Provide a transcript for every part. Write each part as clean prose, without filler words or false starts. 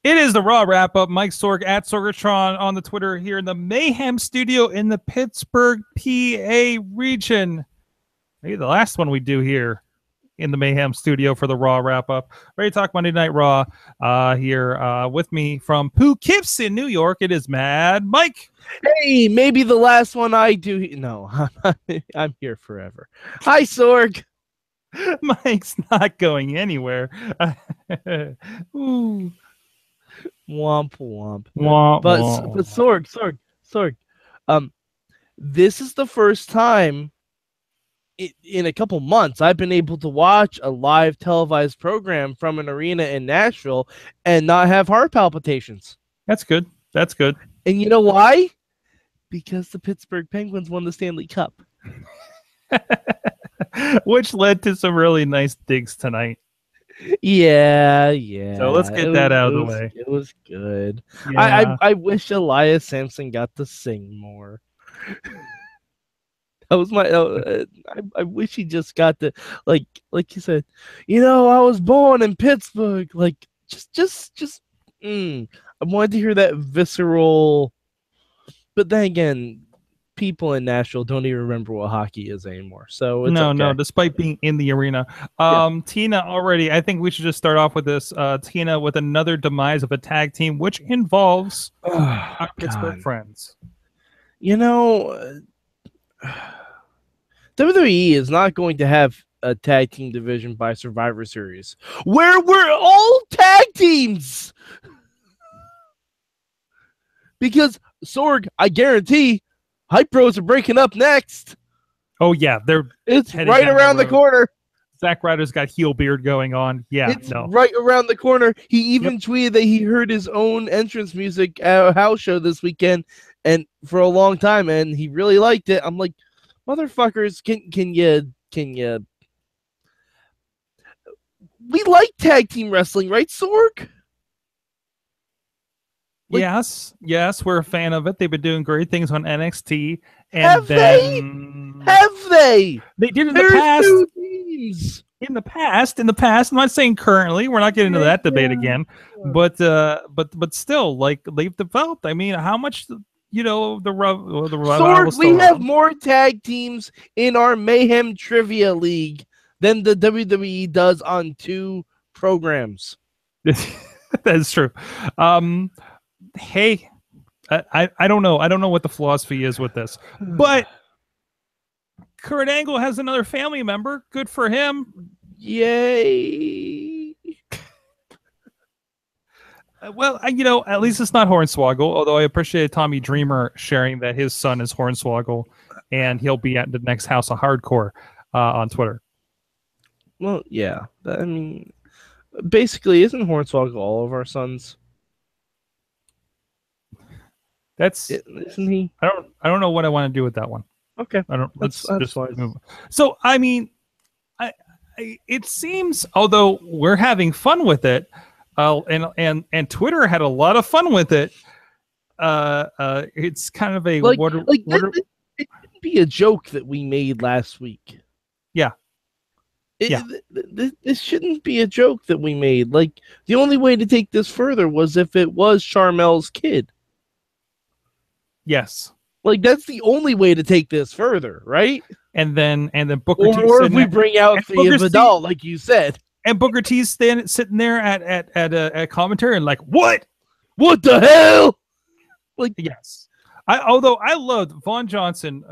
It is the Raw Wrap Up. Mike Sorg at Sorgatron on the Twitter here in the Mayhem Studio in the Pittsburgh, PA region. Maybe the last one we do here in the Mayhem Studio for the Raw Wrap Up. Ready to talk Monday Night Raw here with me from Poughkeepsie, New York. It is Mad Mike. Hey, maybe the last one I do. No, I'm here forever. Hi, Sorg. Mike's not going anywhere. Ooh. Womp womp. Womp, But womp. Sorg. This is the first time in a couple months I've been able to watch a live televised program from an arena in Nashville and not have heart palpitations. That's good. That's good. And you know why? Because the Pittsburgh Penguins won the Stanley Cup. Which led to some really nice digs tonight. Yeah. So let's get that out of the way. It was good. Yeah. I wish Elias Samson got to sing more. That was my. I wish he just got to like you said. You know, I was born in Pittsburgh. Like just. I wanted to hear that visceral. But then again, people in Nashville don't even remember what hockey is anymore. So it's no, despite being in the arena. Tina already, I think we should just start off with this. Tina with another demise of a tag team, which involves our Pittsburgh friends. You know, WWE is not going to have a tag team division by Survivor Series where we're all tag teams. Because Sorg, I guarantee Hype Bros are breaking up next. Oh yeah, it's right around the corner. Zack Ryder's got heel beard going on. Yeah, it's right around the corner. He even tweeted that he heard his own entrance music at a house show this weekend, and for a long time, and he really liked it. I'm like, motherfuckers, can you? We like tag team wrestling, right, Sorg? Yes, we're a fan of it. They've been doing great things on NXT. And have they? They did in the past. In the past. I'm not saying currently. We're not getting into that debate again. But still, like they've developed. I mean, how much the Sorg, we have more tag teams in our Mayhem Trivia League than the WWE does on 2 programs. That is true. Hey, I don't know. I don't know what the philosophy is with this, but Kurt Angle has another family member. Good for him. Yay. Well, at least it's not Hornswoggle, although I appreciate Tommy Dreamer sharing that his son is Hornswoggle and he'll be at the next House of Hardcore on Twitter. Well, yeah. I mean, basically, isn't Hornswoggle all of our sons? Isn't he? I don't know what I want to do with that one. Okay. I don't. That's just fine. Move. So I mean, it seems, although we're having fun with it, and Twitter had a lot of fun with it. It's kind of a it shouldn't be a joke that we made last week. Yeah. This shouldn't be a joke that we made. Like, the only way to take this further was if it was Charmel's kid. Yes. Like, that's the only way to take this further, right? And then Booker T. Or if we bring out Thea Vidal, like you said. And Booker T's sitting there at a commentary and like, what the hell? Like, yes. Although I loved Vaughn Johnson,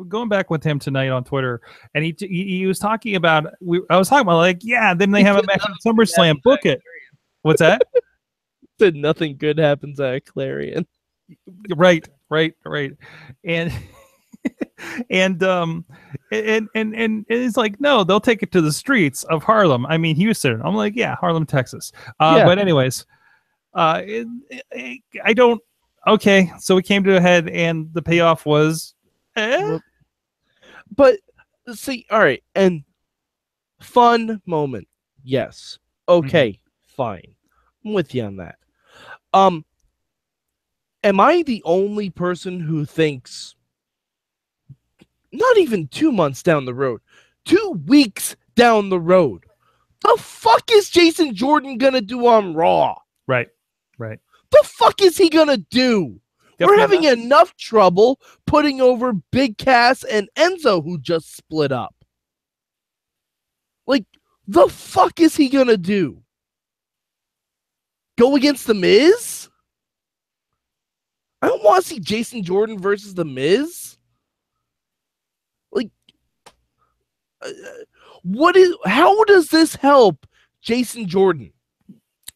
going back with him tonight on Twitter, and he was talking about, I was talking about, like, yeah, then they have a match at SummerSlam, book it. What's that? Said nothing good happens at Clarion. Right. And and it's like, no, they'll take it to the streets of Harlem. I mean, Houston. I'm like, yeah, Harlem, Texas. But anyways, I don't. Okay, so it came to a head, and the payoff was, But see, all right, and fun moment, yes, okay, fine, I'm with you on that. Am I the only person who thinks, not even 2 months down the road, 2 weeks down the road, the fuck is Jason Jordan gonna do on Raw? Right. Right. The fuck is he gonna do? We're having enough trouble putting over Big Cass and Enzo, who just split up. Like, the fuck is he gonna do? Go against The Miz? I don't want to see Jason Jordan versus The Miz. Like, how does this help Jason Jordan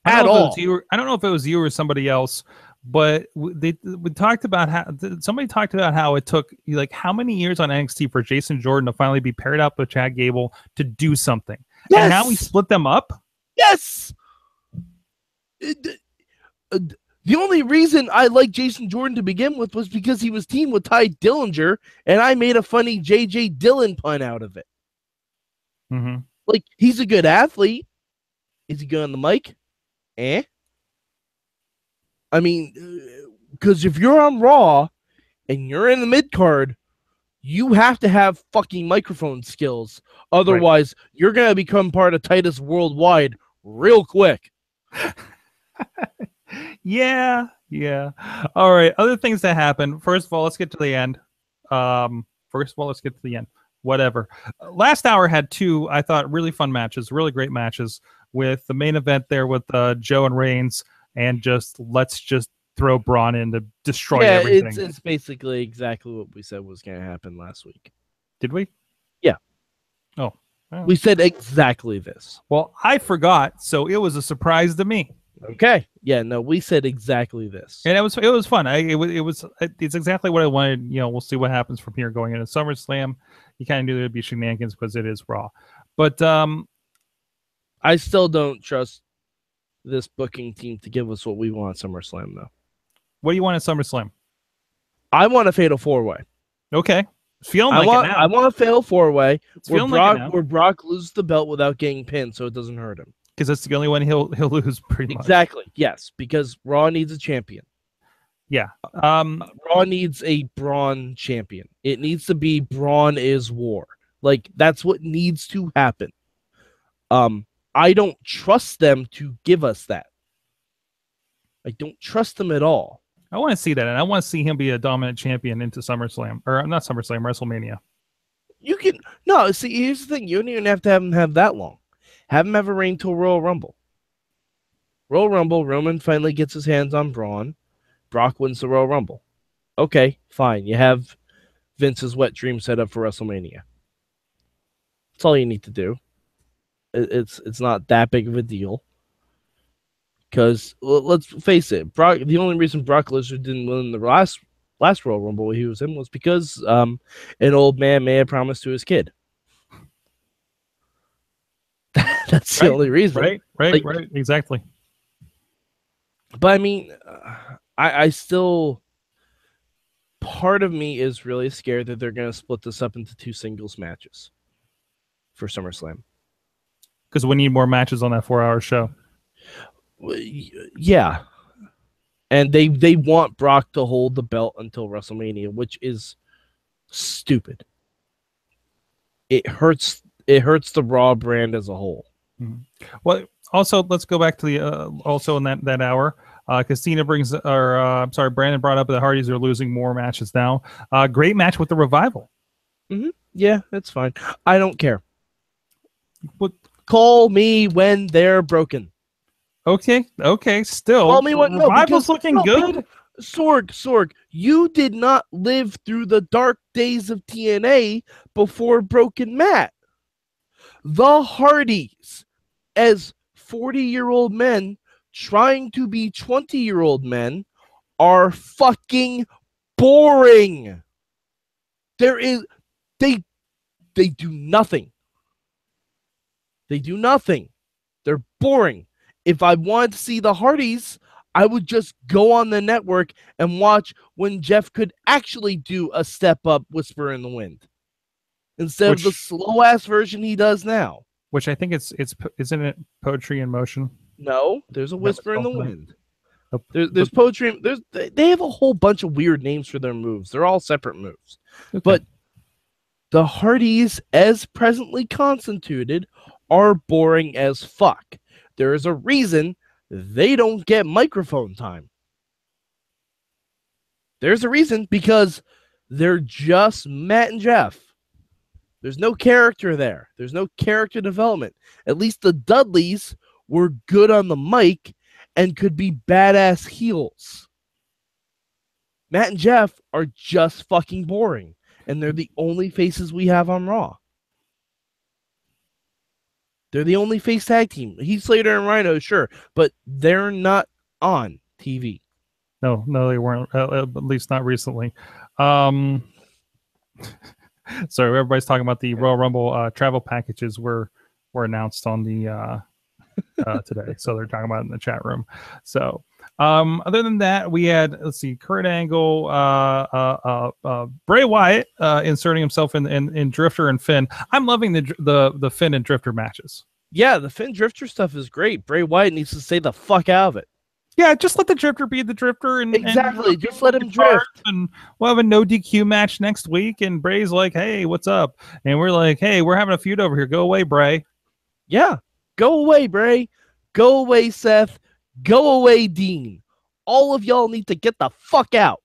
at all? I don't know if it was you or somebody else, but we talked about how somebody talked about how it took like how many years on NXT for Jason Jordan to finally be paired up with Chad Gable to do something. Yes! And now we split them up? Yes! The only reason I liked Jason Jordan to begin with was because he was teamed with Ty Dillinger, and I made a funny J.J. Dillon pun out of it. Mm-hmm. Like, he's a good athlete. Is he good on the mic? I mean, because if you're on Raw and you're in the mid-card, you have to have fucking microphone skills. Otherwise, you're going to become part of Titus Worldwide real quick. Yeah. All right. Other things that happen. First of all, let's get to the end. Whatever. Last hour had two, I thought, really fun matches, really great matches, with the main event there with Joe and Reigns, and let's just throw Braun in to destroy everything. It's basically exactly what we said was going to happen last week. Did we? Yeah. Oh. We said exactly this. Well, I forgot, so it was a surprise to me. Okay. Yeah, no, we said exactly this. And it was fun. It's exactly what I wanted. You know, we'll see what happens from here going into SummerSlam. You kind of knew there'd be shenanigans because it is Raw. But I still don't trust this booking team to give us what we want at SummerSlam, though. What do you want at SummerSlam? I want a fatal four-way. Okay. Feeling like it now. I want a fatal four-way where Brock loses the belt without getting pinned so it doesn't hurt him. Because that's the only one he'll lose pretty much. Exactly. Yes, because Raw needs a champion. Yeah. Raw needs a Braun champion. It needs to be Braun is War. Like, that's what needs to happen. I don't trust them to give us that. I don't trust them at all. I want to see that, and I want to see him be a dominant champion into SummerSlam. Or not SummerSlam, WrestleMania. See, here's the thing. You don't even have to have him have that long. Have him have a reign till Royal Rumble. Royal Rumble, Roman finally gets his hands on Braun. Brock wins the Royal Rumble. Okay, fine. You have Vince's wet dream set up for WrestleMania. That's all you need to do. It's not that big of a deal. Because, let's face it, the only reason Brock Lesnar didn't win the last Royal Rumble he was in was because an old man may have promised to his kid. That's the only reason. Right, exactly. But I mean, I still, part of me is really scared that they're going to split this up into two singles matches for SummerSlam. Because we need more matches on that 4-hour show. Yeah. And they want Brock to hold the belt until WrestleMania, which is stupid. It hurts the Raw brand as a whole. Mm-hmm. Well, also, let's go back to the also in that hour. Brandon brought up that Hardys are losing more matches now. Great match with the Revival. Mm-hmm. Yeah, that's fine. I don't care. What? Call me when they're broken. Okay. Still, call me when Revival's looking good. Sorg, you did not live through the dark days of TNA before Broken Matt. The Hardys, as 40-year-old men trying to be 20-year-old men, are fucking boring. They do nothing. They do nothing. They're boring. If I wanted to see the Hardys, I would just go on the network and watch when Jeff could actually do a step-up Whisper in the Wind instead of the slow-ass version he does now. Which I think isn't it Poetry in Motion? No, there's a Whisper in the Wind. There's Poetry. They have a whole bunch of weird names for their moves. They're all separate moves. Okay. But the Hardys, as presently constituted, are boring as fuck. There is a reason they don't get microphone time. There's a reason, because they're just Matt and Jeff. There's no character there. There's no character development. At least the Dudleys were good on the mic and could be badass heels. Matt and Jeff are just fucking boring, and they're the only faces we have on Raw. They're the only face tag team. Heath Slater and Rhino, sure, but they're not on TV. No, they weren't. At least not recently. Sorry, everybody's talking about the Royal Rumble travel packages were announced on the today, so they're talking about it in the chat room. So, other than that, we had Kurt Angle, Bray Wyatt inserting himself in Drifter and Finn. I'm loving the Finn and Drifter matches. Yeah, the Finn Drifter stuff is great. Bray Wyatt needs to stay the fuck out of it. Yeah, just let the Drifter be the Drifter, and just let him drift. And we'll have a no DQ match next week. And Bray's like, "Hey, what's up?" And we're like, "Hey, we're having a feud over here. Go away, Bray." Yeah, go away, Bray. Go away, Seth. Go away, Dean. All of y'all need to get the fuck out.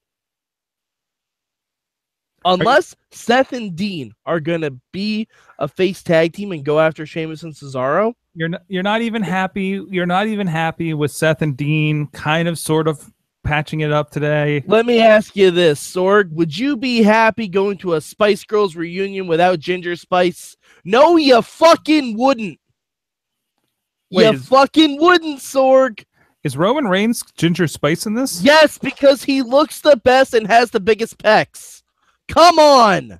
Unless Seth and Dean are gonna be a face tag team and go after Sheamus and Cesaro. You're not even happy. You're not even happy with Seth and Dean kind of sort of patching it up today. Let me ask you this, Sorg. Would you be happy going to a Spice Girls reunion without Ginger Spice? No, you fucking wouldn't. Fucking wouldn't, Sorg. Is Roman Reigns Ginger Spice in this? Yes, because he looks the best and has the biggest pecs. Come on.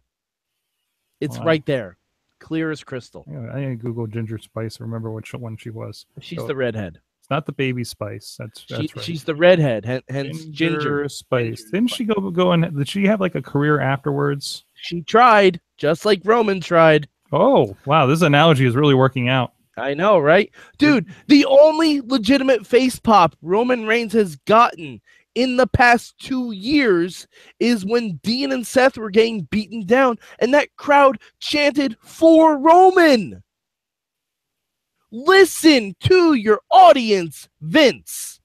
It's right there. Clear as crystal. I need to Google Ginger Spice. Remember which one she was. She's the redhead. It's not the baby Spice. That's right. She's the redhead. Hence Ginger Spice. Didn't she go and did she have like a career afterwards? She tried, just like Roman tried. Oh wow, this analogy is really working out. I know, right? Dude, the only legitimate face pop Roman Reigns has gotten in the past 2 years is when Dean and Seth were getting beaten down and that crowd chanted for Roman. Listen to your audience, Vince.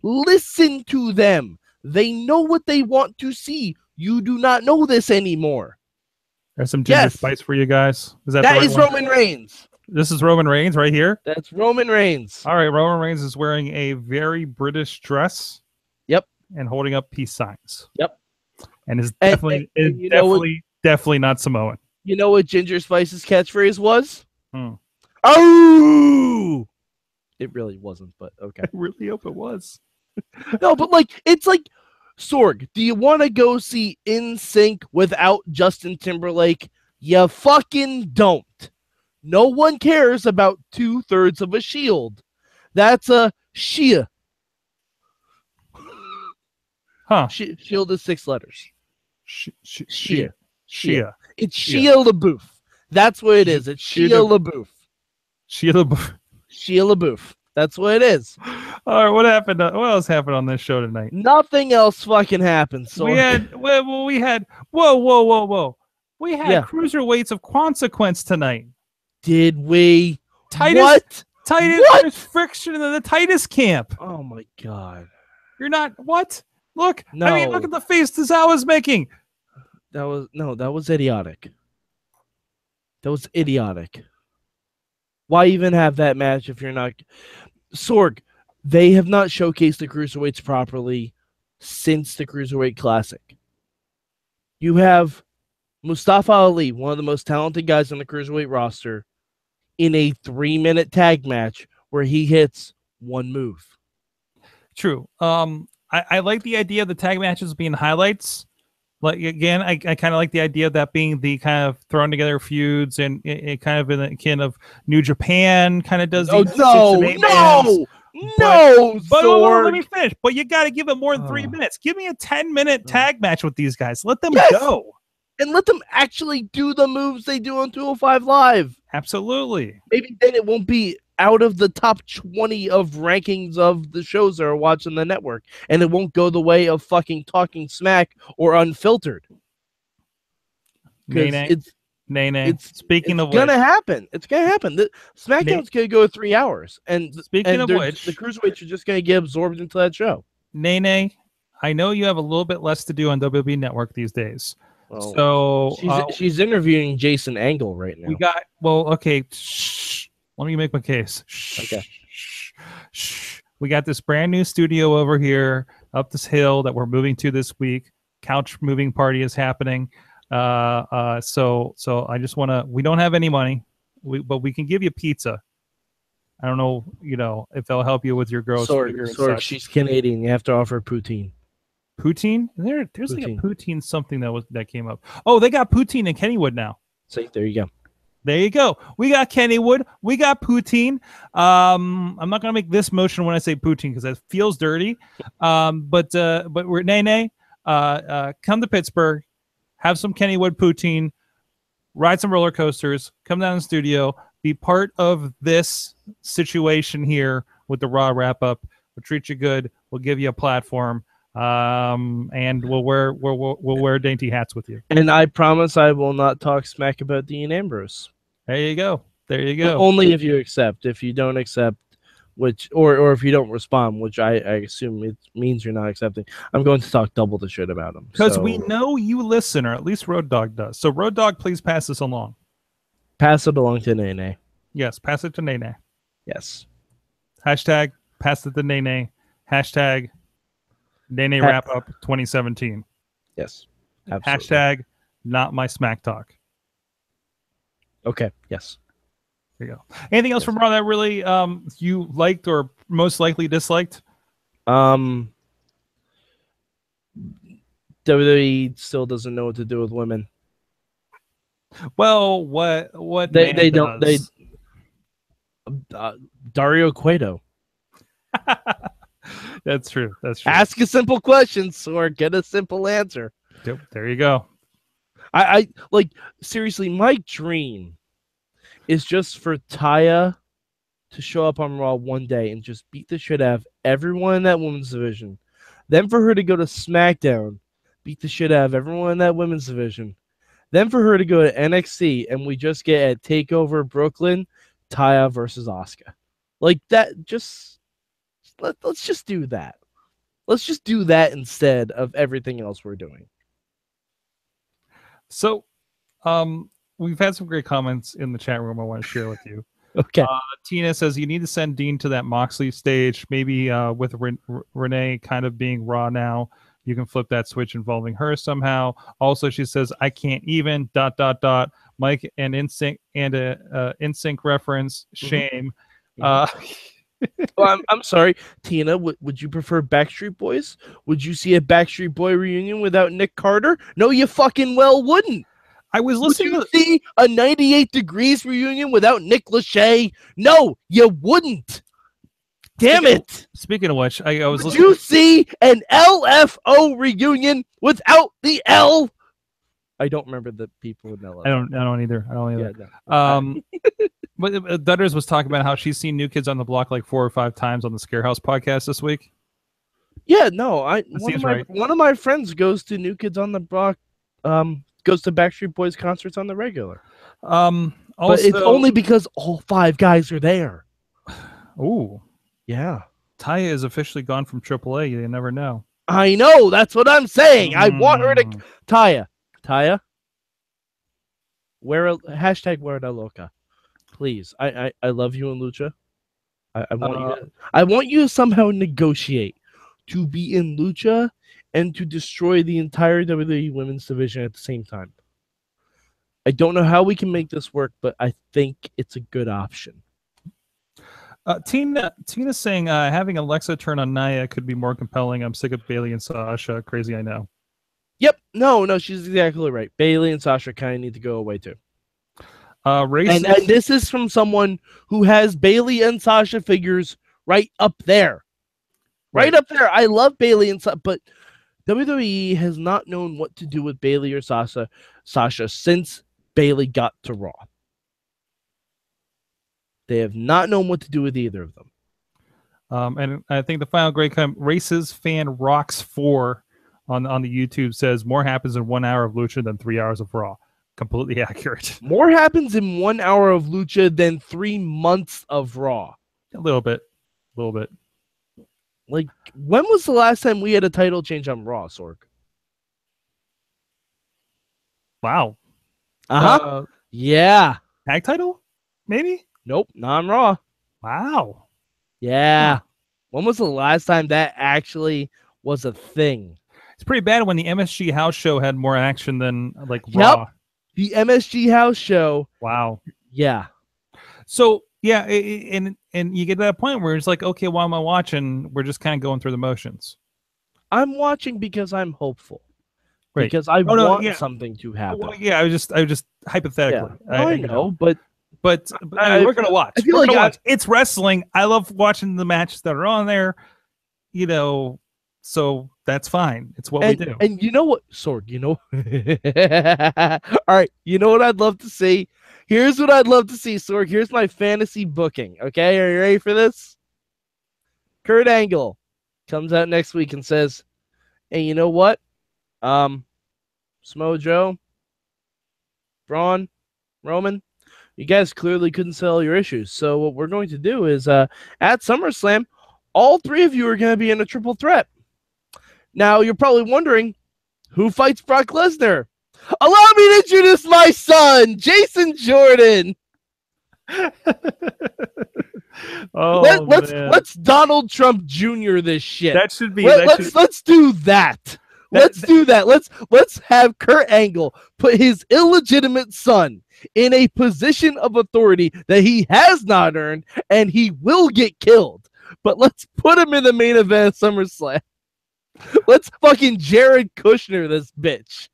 Listen to them. They know what they want to see. You do not know this anymore. There's some Ginger Spice for you guys. Is that is Roman Reigns. This is Roman Reigns right here? That's Roman Reigns. All right, Roman Reigns is wearing a very British dress. Yep. And holding up peace signs. Yep. And is definitely not Samoan. You know what Ginger Spice's catchphrase was? Oh! It really wasn't, but okay. I really hope it was. No, but it's like, Sorg, do you want to go see NSYNC without Justin Timberlake? You fucking don't. No one cares about 2/3 of a shield. That's a Shia. Huh. Shield is 6 letters. Shia. It's Shia LaBeouf. That's what it is. It's Shia LaBeouf. Shia LaBeouf. That's what it is. All right, what happened? What else happened on this show tonight? Nothing else fucking happened. So we had whoa. We had cruiserweights of consequence tonight. Did we? Titus friction in the Titus camp. Oh my god. You're not what? Look. No. I mean, look at the face Tozawa is making. That was idiotic. That was idiotic. Why even have that match if you're not Sorg? They have not showcased the cruiserweights properly since the Cruiserweight Classic. You have Mustafa Ali, one of the most talented guys on the cruiserweight roster, in a 3-minute tag match where he hits one move. True. I like the idea of the tag matches being highlights. Like again, I kind of like the idea of that being the kind of throwing together feuds and it kind of in the kind of New Japan kind of does. Oh no! But let me finish. But you got to give it more than 3 minutes. Give me a 10-minute tag match with these guys. Let them go. And let them actually do the moves they do on 205 Live. Absolutely. Maybe then it won't be out of the top 20 of rankings of the shows that are watching the network. And it won't go the way of fucking Talking Smack or Unfiltered. Nay. Speaking it's of gonna which, happen. It's gonna happen. SmackDown's gonna go 3 hours, and speaking of which, the cruiserweights are just gonna get absorbed into that show. Nay, I know you have a little bit less to do on WWE Network these days. Well, So she's interviewing Jason Angle right now. Okay. Shh. Let me make my case. Shh. Okay. Shh. We got this brand new studio over here up this hill that we're moving to this week. Couch moving party is happening. So I just want to. We don't have any money, but we can give you pizza. I don't know, if they'll help you with your gross figure and Sorg, such. she's Canadian. You have to offer poutine. Poutine? There's poutine. Like a poutine something that came up. Oh, they got poutine in Kennywood now. See, there you go. There you go. We got Kennywood. We got poutine. I'm not gonna make this motion when I say poutine because that feels dirty. But we're Nay. Come to Pittsburgh, have some Kennywood poutine, ride some roller coasters, come down to the studio, be part of this situation here with the Raw Wrap Up. We'll treat you good. We'll give you a platform. And we'll wear dainty hats with you. And I promise I will not talk smack about Dean Ambrose. There you go. Only if you accept. If you don't accept, or if you don't respond, which I assume it means you're not accepting, I'm going to talk double the shit about him. Because we know you listen, or at least Road Dogg does. So Road Dogg, please pass this along. Pass it along to Nene. Yes, pass it to Nene. Yes. Hashtag pass it to Nene. Hashtag Nene Wrap Up 2017. Yes. Absolutely. Hashtag not my smack talk. Okay. Yes. There you go. Anything else from Raw that really you liked or most likely disliked? WWE still doesn't know what to do with women. Well, what they don't Dario Cueto. That's true. Ask a simple question, or get a simple answer. Yep, there you go. I like, seriously, my dream is just for Taya to show up on Raw one day and just beat the shit out of everyone in that women's division. Then for her to go to SmackDown, beat the shit out of everyone in that women's division. Then for her to go to NXT and we just get at TakeOver Brooklyn, Taya versus Asuka. Like that, let's just do that. Let's just do that instead of everything else we're doing. So, we've had some great comments in the chat room I want to share with you. Okay. Tina says you need to send Dean to that Moxley stage, maybe with Renee kind of being Raw now. You can flip that switch involving her somehow. Also, she says, I can't even, ... Mike and NSYNC and a NSYNC reference. Shame. Well, I'm sorry, Tina. Would you prefer Backstreet Boys? Would you see a Backstreet Boy reunion without Nick Carter? No, you fucking well wouldn't. I was listening Would you see a 98 Degrees reunion without Nick Lachey? No, you wouldn't. Damn it. Speaking of which, I was listening. Would you see an LFO reunion without the L? I don't remember the people in LFO. I don't either. Yeah, no. But Dutters was talking about how she's seen New Kids on the Block like 4 or 5 times on the Scarehouse podcast this week. Yeah, no, one of my friends goes to New Kids on the Block, goes to Backstreet Boys concerts on the regular. Also, but it's only because all 5 guys are there. Ooh, yeah. Taya is officially gone from AAA. You never know. I know. That's what I'm saying. I want her to Taya. Hashtag Wear Loca. Please, I love you in Lucha. I want you to somehow negotiate to be in Lucha and to destroy the entire WWE Women's Division at the same time. I don't know how we can make this work, but I think it's a good option. Tina's saying having Alexa turn on Nia could be more compelling. I'm sick of Bayley and Sasha. Crazy, I know. Yep. No, she's exactly right. Bayley and Sasha kind of need to go away too. And this is from someone who has Bayley and Sasha figures right up there. Right up there. I love Bayley and Sasha, but WWE has not known what to do with Bayley or Sasha since Bayley got to Raw. They have not known what to do with either of them. And I think the final great comment, Races Fan Rocks 4 on the YouTube says more happens in 1 hour of Lucha than 3 hours of Raw. completely accurate. More happens in 1 hour of Lucha than 3 months of Raw. A little bit. Like, when was the last time we had a title change on Raw, Sorg? Wow. Yeah. Tag title? Maybe? Nope, not on Raw. Wow. Yeah. Huh. When was the last time that actually was a thing? It's pretty bad when the MSG house show had more action than like Yep. Raw. The MSG house show. Wow. Yeah. So yeah, and you get to that point where it's like, okay, why am I watching? We're just kind of going through the motions. I'm watching because I'm hopeful. Right. Because I want something to happen. Well, yeah, I was just hypothetically. Yeah. I know, but we're gonna watch. I feel like watch. It's wrestling. I love watching the matches that are on there. So that's fine. It's what we do. And you know what, Sorg? All right. You know what I'd love to see? Here's what I'd love to see, Sorg. Here's my fantasy booking. Okay, are you ready for this? Kurt Angle comes out next week and says, "Hey, you know what? Samoa Joe, Braun, Roman, you guys clearly couldn't settle your issues. So what we're going to do is at SummerSlam, all 3 of you are going to be in a triple threat. Now, you're probably wondering, who fights Brock Lesnar? Allow me to introduce my son, Jason Jordan." Let's Donald Trump Jr. this shit. That should be. Let's do that. Let's do that. Let's have Kurt Angle put his illegitimate son in a position of authority that he has not earned, and he will get killed. But let's put him in the main event of SummerSlam. Let's fucking Jared Kushner this bitch.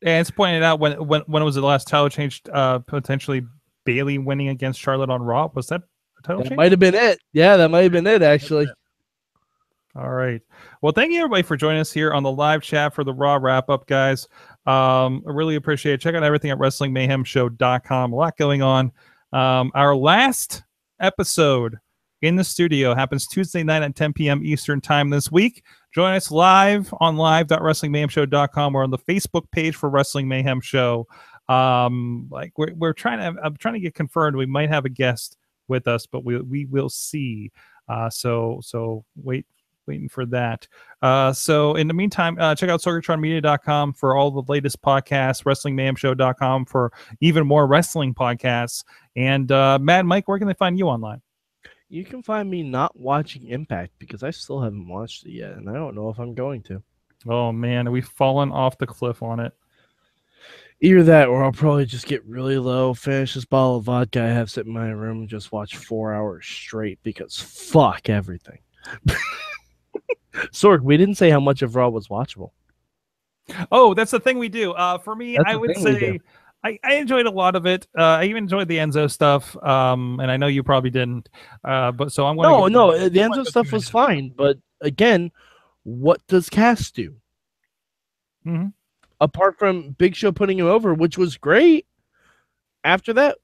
And it's pointed out when was the last title change? Potentially Bayley winning against Charlotte on Raw. Was that a title change? Might have been it. Yeah, that might have been it actually. All right. Well, thank you everybody for joining us here on the live chat for the Raw Wrap Up, guys. I really appreciate it. Check out everything at WrestlingMayhemShow.com. A lot going on. Our last episode in the studio happens Tuesday night at 10 p.m. Eastern time this week. Join us live on live.wrestlingmayhemshow.com or on the Facebook page for Wrestling Mayhem Show. I'm trying to get confirmed. We might have a guest with us, but we will see. So waiting for that. So in the meantime, check out sorgatronmedia.com for all the latest podcasts, WrestlingMayhemShow.com for even more wrestling podcasts. And Mad Mike, where can they find you online? You can find me not watching Impact because I still haven't watched it yet, and I don't know if I'm going to. Oh, man, we've fallen off the cliff on it. Either that, or I'll probably just get really low, finish this bottle of vodka I have sitting in my room, and just watch 4 hours straight because fuck everything. Sorg, we didn't say how much of Raw was watchable. Oh, that's the thing we do. For me, That's I would say I enjoyed a lot of it. I even enjoyed the Enzo stuff, and I know you probably didn't. But so I'm going. No, the Enzo stuff was fine, but again, what does Cass do? Mm-hmm. Apart from Big Show putting him over, which was great. After that,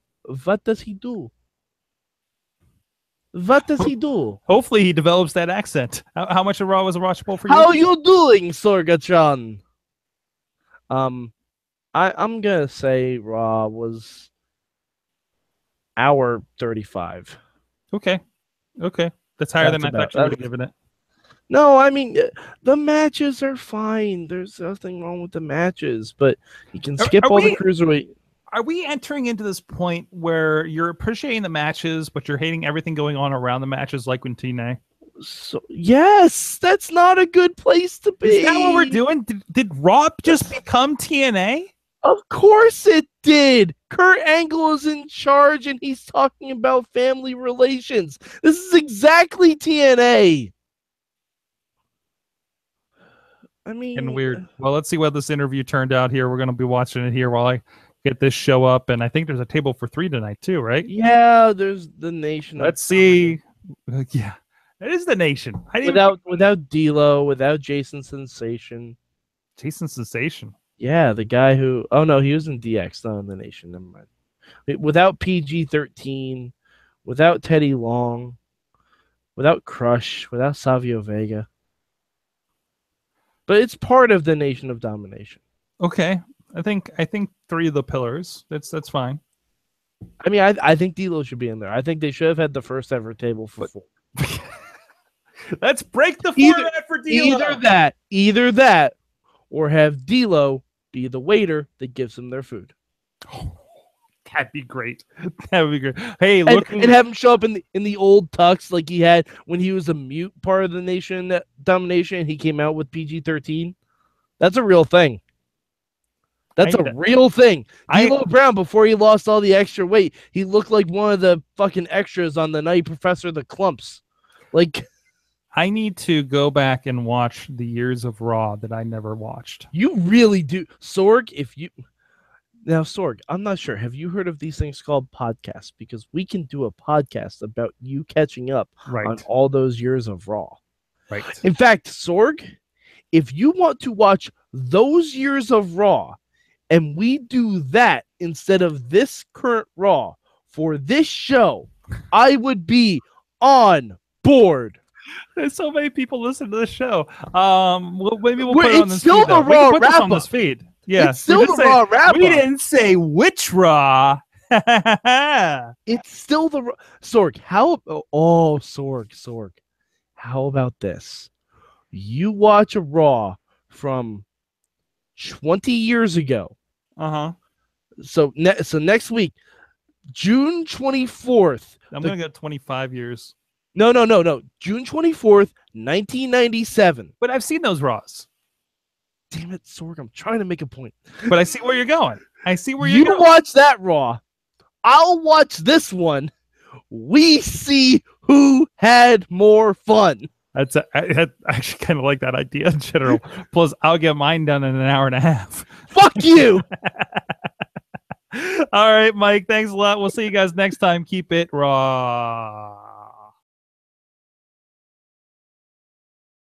what does he do? What does he do? Hopefully, he develops that accent. How much of Raw was watchable for you? How you doing, Sorgatron? I'm gonna say Raw was hour 35. Okay, that's higher than I thought you would have given it. No, I mean the matches are fine. There's nothing wrong with the matches, but you can skip all the cruiserweight. Are we entering into this point where you're appreciating the matches, but you're hating everything going on around the matches, like with TNA? So yes, that's not a good place to be. Is that what we're doing? Did Raw just become TNA? Of course it did. Kurt Angle is in charge, and he's talking about family relations. This is exactly TNA. I mean, and weird. Well, let's see what this interview turned out here. We're going to be watching it here while I get this show up, and I think there's a table for 3 tonight too, right? Yeah, there's the Nation. Let's see. Yeah, it is the Nation. Without D'Lo, without Jason Sensation. Jason Sensation. Yeah, the guy who. Oh no, he was in DX, not in the Nation. Never mind. Without PG-13, without Teddy Long, without Crush, without Savio Vega. But it's part of the Nation of Domination. Okay, I think 3 of the pillars. That's fine. I mean, I think D'Lo should be in there. I think they should have had the first ever table for 4. Let's break the format for D'Lo. Either that, or have D'Lo be the waiter that gives them their food. Oh, that'd be great. That would be great. Hey, look, and have him show up in the old tux like he had when he was a mute part of the Nation Domination. He came out with PG-13. That's a real thing. That's a real thing. D'Lo Brown, before he lost all the extra weight, he looked like one of the fucking extras on the Nutty Professor the Clumps. Like, I need to go back and watch the years of Raw that I never watched. You really do. Sorg, Now, Sorg, I'm not sure. Have you heard of these things called podcasts? Because we can do a podcast about you catching up on all those years of Raw. Right. In fact, Sorg, if you want to watch those years of Raw, and we do that instead of this current Raw for this show, I would be on board. There's so many people listening to this show. Maybe we'll put it on this feed. Still the Raw wrap on this feed. Yeah, it's still the Raw wrap up. We didn't say which Raw. It's still the Sorg. Sorg. How about this? You watch a Raw from 20 years ago. So next week, June 24th. I'm gonna go 25 years. No. June 24th, 1997. But I've seen those Raws. Damn it, Sorg. I'm trying to make a point. But I see where you're going. You watch that Raw. I'll watch this one. We see who had more fun. I actually kind of like that idea in general. Plus, I'll get mine done in an hour and a half. Fuck you. All right, Mike. Thanks a lot. We'll see you guys next time. Keep it raw.